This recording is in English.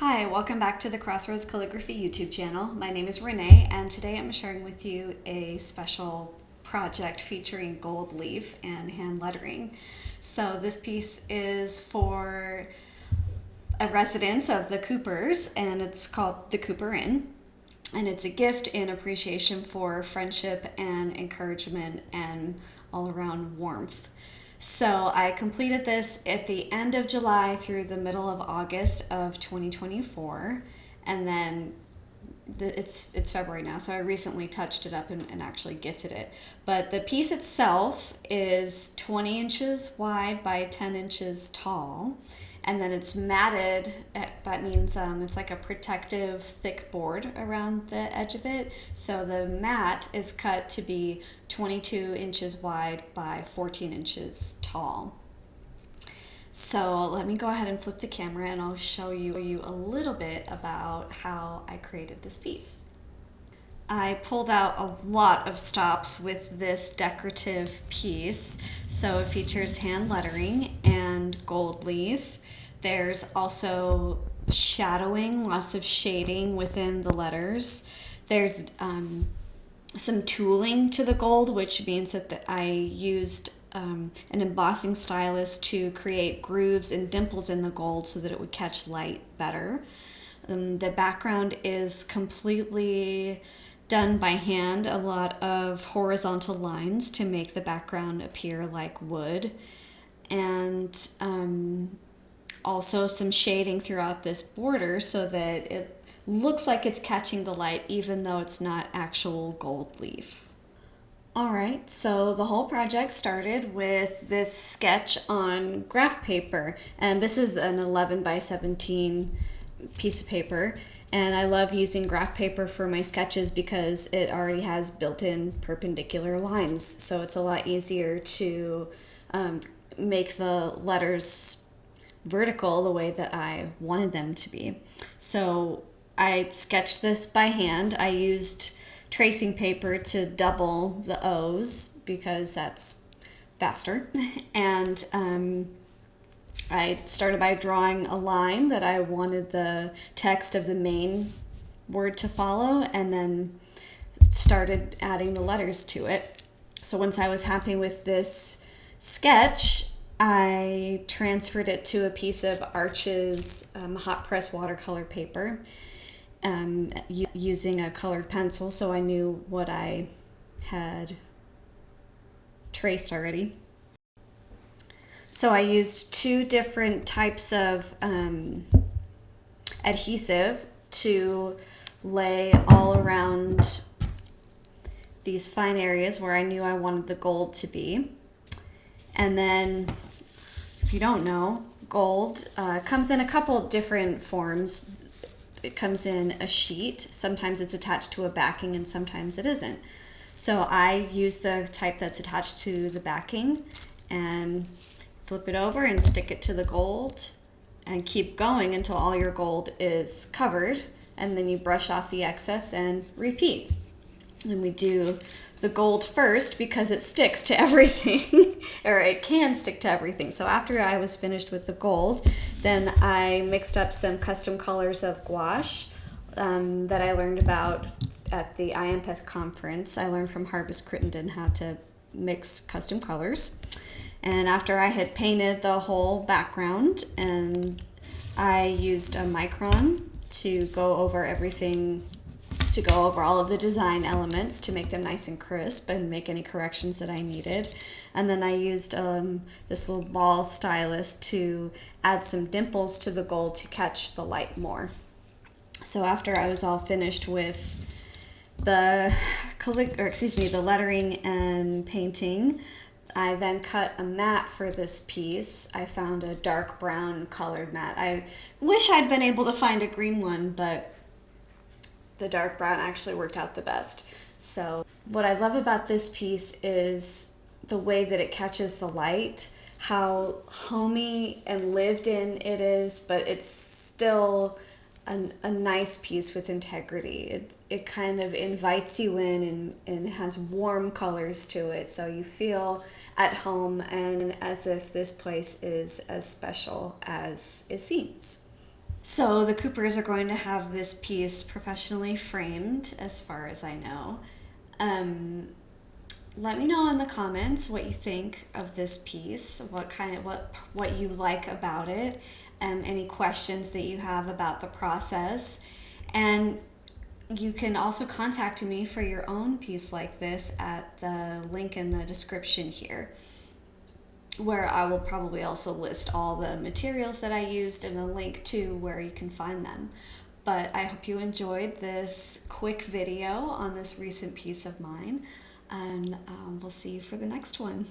Hi, welcome back to the Crossroads Calligraphy YouTube channel. My name is Renee, and today I'm sharing with you a special project featuring gold leaf and hand lettering. So this piece is for a residence of the Coopers, and it's called the Cooper Inn. And it's a gift in appreciation for friendship and encouragement and all around warmth. So I completed this at the end of July through the middle of August of 2024, and then it's February now, so I recently touched it up and actually gifted it. But the piece itself is 20 inches wide by 10 inches tall, and then it's matted. That means it's like a protective thick board around the edge of it. So the mat is cut to be 22 inches wide by 14 inches tall. So let me go ahead and flip the camera and I'll show you a little bit about how I created this piece. I pulled out a lot of stops with this decorative piece. So it features hand lettering and gold leaf. There's also shadowing, lots of shading within the letters. There's some tooling to the gold, which means that I used an embossing stylus to create grooves and dimples in the gold so that it would catch light better. The background is completely done by hand, a lot of horizontal lines to make the background appear like wood, and also some shading throughout this border so that it looks like it's catching the light even though it's not actual gold leaf. Alright, so the whole project started with this sketch on graph paper, and this is an 11 by 17 piece of paper, and I love using graph paper for my sketches because it already has built-in perpendicular lines, so it's a lot easier to make the letters vertical the way that I wanted them to be. So I sketched this by hand. I used tracing paper to double the O's because that's faster. And I started by drawing a line that I wanted the text of the main word to follow, and then started adding the letters to it. So once I was happy with this sketch, I transferred it to a piece of Arch's hot press watercolor paper using a colored pencil, so I knew what I had traced already. So I used two different types of adhesive to lay all around these fine areas where I knew I wanted the gold to be. And then, if you don't know, gold comes in a couple different forms. It comes in a sheet. Sometimes it's attached to a backing and sometimes it isn't. So I use the type that's attached to the backing and flip it over and stick it to the gold and keep going until all your gold is covered, and then you brush off the excess and repeat. And we do the gold first because it sticks to everything, or it can stick to everything. So after I was finished with the gold, then I mixed up some custom colors of gouache that I learned about at the IMPETH conference. I learned from Harvest Crittenden how to mix custom colors. And after I had painted the whole background, and I used a Micron to go over everything, to go over all of the design elements to make them nice and crisp and make any corrections that I needed. And then I used this little ball stylus to add some dimples to the gold to catch the light more. So after I was all finished with the lettering and painting, I then cut a mat for this piece. I found a dark brown colored mat. I wish I'd been able to find a green one, but the dark brown actually worked out the best. So what I love about this piece is the way that it catches the light, how homey and lived in it is, but it's still a nice piece with integrity. It kind of invites you in and has warm colors to it, so you feel at home and as if this place is as special as it seems. So the Coopers are going to have this piece professionally framed, as far as I know. Let me know in the comments what you think of this piece, what you like about it, any questions that you have about the process, and you can also contact me for your own piece like this at the link in the description here, where I will probably also list all the materials that I used and a link to where you can find them. But I hope you enjoyed this quick video on this recent piece of mine, and we'll see you for the next one.